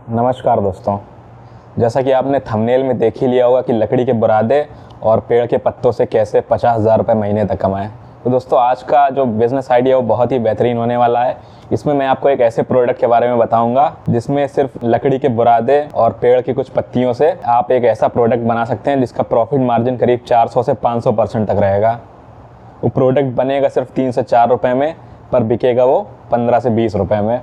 नमस्कार दोस्तों, जैसा कि आपने थंबनेल में देख ही लिया होगा कि लकड़ी के बुरादे और पेड़ के पत्तों से कैसे 50,000 रुपये महीने तक कमाएं। तो दोस्तों आज का जो बिज़नेस आइडिया है वो बहुत ही बेहतरीन होने वाला है। इसमें मैं आपको एक ऐसे प्रोडक्ट के बारे में बताऊंगा जिसमें सिर्फ लकड़ी के बुरादे और पेड़ की कुछ पत्तियों से आप एक ऐसा प्रोडक्ट बना सकते हैं जिसका प्रॉफिट मार्जिन करीब 400 से 500% तक रहेगा। वो प्रोडक्ट बनेगा सिर्फ 3 से 4 रुपये में, पर बिकेगा वो 15 से 20 रुपये में।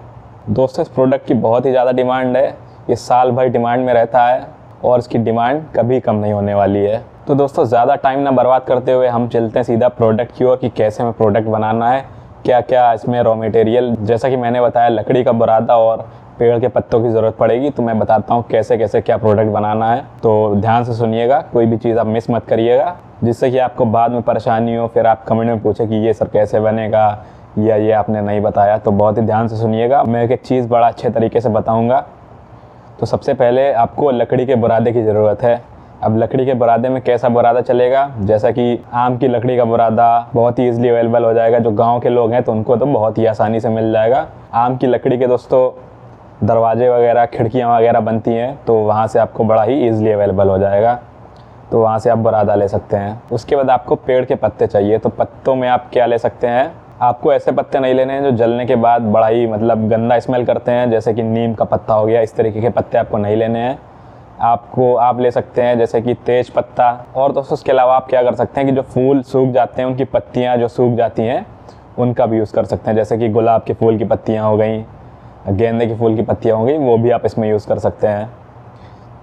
दोस्तों इस प्रोडक्ट की बहुत ही ज़्यादा डिमांड है, ये साल भर डिमांड में रहता है और इसकी डिमांड कभी कम नहीं होने वाली है। तो दोस्तों ज़्यादा टाइम ना बर्बाद करते हुए हम चलते हैं सीधा प्रोडक्ट की ओर कि कैसे हमें प्रोडक्ट बनाना है, क्या क्या इसमें रॉ मटेरियल, जैसा कि मैंने बताया लकड़ी का बुरादा और पेड़ के पत्तों की ज़रूरत पड़ेगी। तो मैं बताता हूँ कैसे कैसे क्या प्रोडक्ट बनाना है। तो ध्यान से सुनिएगा, कोई भी चीज़ आप मिस मत करिएगा जिससे कि आपको बाद में परेशानी हो, फिर आप कमेंट में पूछे कि ये सर कैसे बनेगा या ये आपने नहीं बताया। तो बहुत ही ध्यान से सुनिएगा, मैं एक चीज़ बड़ा अच्छे तरीके से बताऊँगा। तो सबसे पहले आपको लकड़ी के बुरादे की ज़रूरत है। अब लकड़ी के बुरादे में कैसा बुरादा चलेगा, जैसा कि आम की लकड़ी का बुरादा बहुत ही ईजिली अवेलेबल हो जाएगा। जो गांव के लोग हैं तो उनको तो बहुत ही आसानी से मिल जाएगा। आम की लकड़ी के दोस्तों दरवाजे वगैरह खिड़कियां वगैरह बनती हैं, तो वहाँ से आपको बड़ा ही ईजिली अवेलेबल हो जाएगा, तो वहाँ से आप बुरादा ले सकते हैं। उसके बाद आपको पेड़ के पत्ते चाहिए। तो पत्तों में आप क्या ले सकते हैं, आपको ऐसे पत्ते नहीं लेने हैं जो जलने के बाद बड़ा ही गंदा स्मेल करते हैं, जैसे कि नीम का पत्ता हो गया। इस तरीके के पत्ते आपको नहीं लेने हैं। आप ले सकते हैं जैसे कि तेज पत्ता। और दोस्तों उसके अलावा आप क्या कर सकते हैं कि जो फूल सूख जाते हैं, उनकी पत्तियां जो सूख जाती हैं उनका भी यूज़ कर सकते हैं। जैसे कि गुलाब के फूल की पत्तियां हो गई, गेंदे के फूल की पत्तियां हो गई, वो भी आप इसमें यूज़ कर सकते हैं।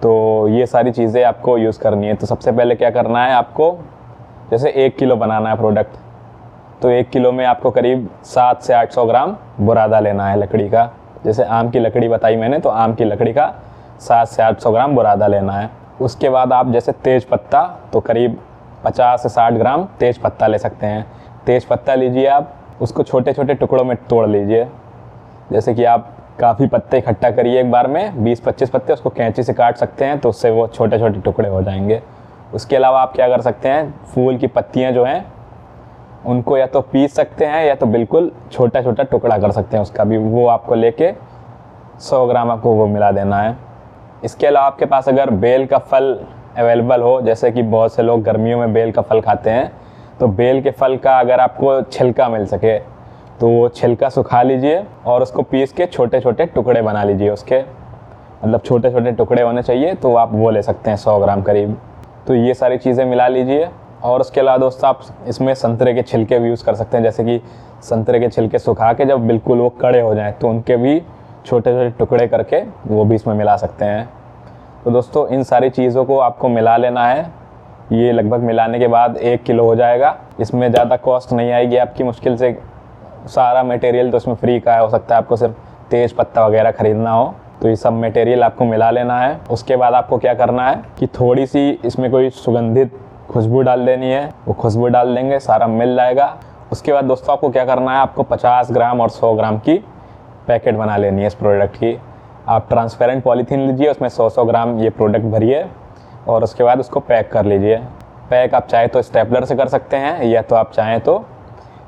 तो ये सारी चीज़ें आपको यूज़ करनी है। तो सबसे पहले क्या करना है, आपको जैसे 1 किलो बनाना है प्रोडक्ट, तो 1 किलो में आपको करीब 700 से 800 ग्राम बुरादा लेना है लकड़ी का। जैसे आम की लकड़ी बताई मैंने, तो आम की लकड़ी का 700 से 800 ग्राम बुरादा लेना है। उसके बाद आप जैसे तेज पत्ता, तो करीब 50 से 60 ग्राम तेज पत्ता ले सकते हैं। तेज पत्ता लीजिए, आप उसको छोटे छोटे टुकड़ों में तोड़ लीजिए। जैसे कि आप काफ़ी पत्ते इकट्ठा करिए एक बार में, 20-25 पत्ते, उसको कैंची से काट सकते हैं तो उससे वो छोटे छोटे टुकड़े हो जाएंगे। उसके अलावा आप क्या कर सकते हैं, फूल की पत्तियाँ जो हैं उनको या तो पीस सकते हैं या तो बिल्कुल छोटा छोटा टुकड़ा कर सकते हैं उसका भी। वो आपको लेके 100 ग्राम आपको वो मिला देना है। इसके अलावा आपके पास अगर बेल का फल अवेलेबल हो, जैसे कि बहुत से लोग गर्मियों में बेल का फल खाते हैं, तो बेल के फल का अगर आपको छिलका मिल सके तो वो छिलका सुखा लीजिए और उसको पीस के छोटे छोटे टुकड़े बना लीजिए। उसके छोटे छोटे टुकड़े होने चाहिए, तो आप वो ले सकते हैं 100 ग्राम करीब। तो ये सारी चीज़ें मिला लीजिए। और उसके अलावा दोस्तों आप इसमें संतरे के छिलके भी यूज़ कर सकते हैं। जैसे कि संतरे के छिलके सुखा के जब बिल्कुल वो कड़े हो जाएं तो उनके भी छोटे छोटे टुकड़े करके वो भी इसमें मिला सकते हैं। तो दोस्तों इन सारी चीज़ों को आपको मिला लेना है। ये लगभग मिलाने के बाद 1 किलो हो जाएगा। इसमें ज़्यादा कॉस्ट नहीं आएगी आपकी, मुश्किल से सारा मटेरियल तो इसमें फ्री का है। हो सकता है आपको सिर्फ तेज पत्ता वगैरह ख़रीदना हो। तो ये सब मटेरियल आपको मिला लेना है। उसके बाद आपको क्या करना है कि थोड़ी सी इसमें कोई सुगंधित खुशबू डाल देनी है, वो खुशबू डाल देंगे, सारा मिल जाएगा। उसके बाद दोस्तों आपको क्या करना है, आपको 50 ग्राम और 100 ग्राम की पैकेट बना लेनी है इस प्रोडक्ट की। आप ट्रांसपेरेंट पॉलीथीन लीजिए, उसमें 100-100 ग्राम ये प्रोडक्ट भरिए और उसके बाद उसको पैक कर लीजिए। पैक आप चाहे तो स्टेपलर से कर सकते हैं या तो आप चाहें तो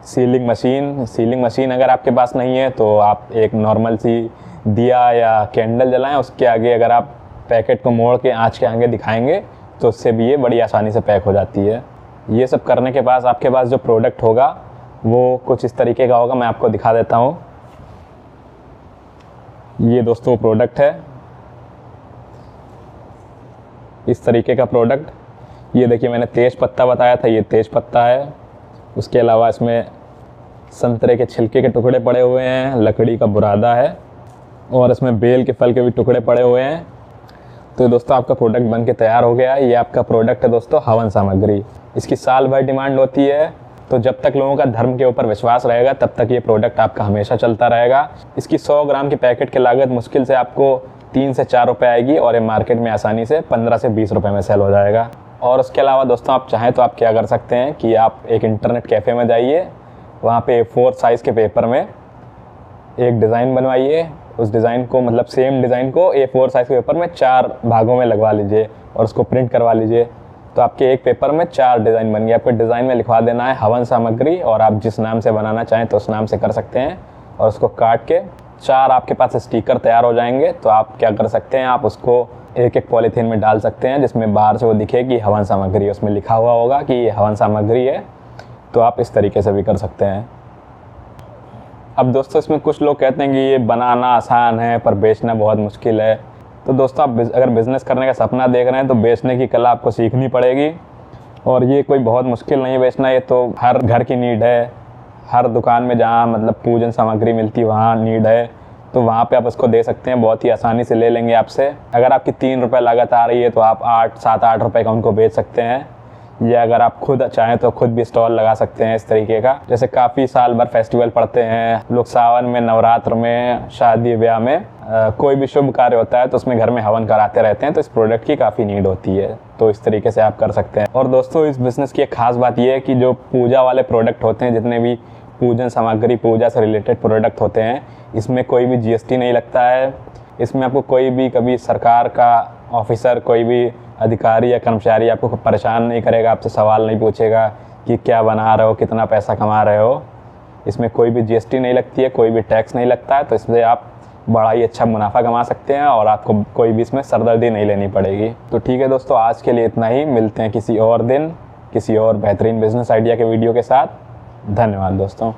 सीलिंग मशीन अगर आपके पास नहीं है तो आप एक नॉर्मल सी दिया या कैंडल जलाएं, उसके आगे अगर आप पैकेट को मोड़ के आँच के आगे दिखाएंगे तो उससे भी ये बड़ी आसानी से पैक हो जाती है। ये सब करने के बाद आपके पास जो प्रोडक्ट होगा वो कुछ इस तरीके का होगा। मैं आपको दिखा देता हूँ। ये दोस्तों प्रोडक्ट है, इस तरीके का प्रोडक्ट। ये देखिए मैंने तेज पत्ता बताया था, ये तेज पत्ता है। उसके अलावा इसमें संतरे के छिलके के टुकड़े पड़े हुए हैं, लकड़ी का बुरादा है और इसमें बेल के फल के भी टुकड़े पड़े हुए हैं। तो दोस्तों आपका प्रोडक्ट बन के तैयार हो गया है। ये आपका प्रोडक्ट है दोस्तों हवन सामग्री। इसकी साल भर डिमांड होती है, तो जब तक लोगों का धर्म के ऊपर विश्वास रहेगा तब तक ये प्रोडक्ट आपका हमेशा चलता रहेगा। इसकी 100 ग्राम की पैकेट की लागत मुश्किल से आपको 3 से 4 रुपये आएगी और ये मार्केट में आसानी से 15 से 20 रुपये में सेल हो जाएगा। और उसके अलावा दोस्तों आप चाहें तो आप क्या कर सकते हैं कि आप एक इंटरनेट कैफ़े में जाइए, वहाँ पे A4 साइज़ के पेपर में एक डिज़ाइन बनवाइए। उस डिज़ाइन को सेम डिज़ाइन को A4 साइज़ के पेपर में 4 भागों में लगवा लीजिए और उसको प्रिंट करवा लीजिए। तो आपके एक पेपर में 4 डिज़ाइन बन गए। आपको डिज़ाइन में लिखवा देना है हवन सामग्री और आप जिस नाम से बनाना चाहें तो उस नाम से कर सकते हैं और उसको काट के 4 आपके पास स्टिकर तैयार हो जाएंगे। तो आप क्या कर सकते हैं, आप उसको एक एक पॉलीथीन में डाल सकते हैं, जिसमें बाहर से वो दिखे कि हवन सामग्री, उसमें लिखा हुआ होगा कि ये हवन सामग्री है। तो आप इस तरीके से भी कर सकते हैं। अब दोस्तों इसमें कुछ लोग कहते हैं कि ये बनाना आसान है पर बेचना बहुत मुश्किल है। तो दोस्तों आप अगर बिज़नेस करने का सपना देख रहे हैं तो बेचने की कला आपको सीखनी पड़ेगी। और ये कोई बहुत मुश्किल नहीं है बेचना, ये तो हर घर की नीड है। हर दुकान में जहाँ मतलब पूजन सामग्री मिलती है वहाँ नीड है, तो वहाँ पे आप उसको दे सकते हैं, बहुत ही आसानी से ले लेंगे आपसे। अगर आपकी 3 रुपये लागत आ रही है तो आप 7-8 रुपये का उनको बेच सकते हैं। या अगर आप खुद चाहें तो खुद भी स्टॉल लगा सकते हैं इस तरीके का। जैसे काफ़ी साल भर फेस्टिवल पड़ते हैं लोग, सावन में, नवरात्र में, शादी ब्याह में, कोई भी शुभ कार्य होता है तो उसमें घर में हवन कराते रहते हैं। तो इस प्रोडक्ट की काफ़ी नीड होती है, तो इस तरीके से आप कर सकते हैं। और दोस्तों इस बिज़नेस की एक ख़ास बात यह है कि जो पूजा वाले प्रोडक्ट होते हैं, जितने भी पूजन सामग्री, पूजा से रिलेटेड प्रोडक्ट होते हैं, इसमें कोई भी GST नहीं लगता है। इसमें आपको कोई भी कभी सरकार का ऑफिसर, कोई भी अधिकारी या कर्मचारी आपको परेशान नहीं करेगा, आपसे सवाल नहीं पूछेगा कि क्या बना रहे हो, कितना पैसा कमा रहे हो। इसमें कोई भी GST नहीं लगती है, कोई भी टैक्स नहीं लगता है। तो इससे आप बड़ा ही अच्छा मुनाफा कमा सकते हैं और आपको कोई भी इसमें सरदर्दी नहीं लेनी पड़ेगी। तो ठीक है दोस्तों, आज के लिए इतना ही। मिलते हैं किसी और दिन किसी और बेहतरीन बिजनेस आइडिया के वीडियो के साथ। धन्यवाद दोस्तों।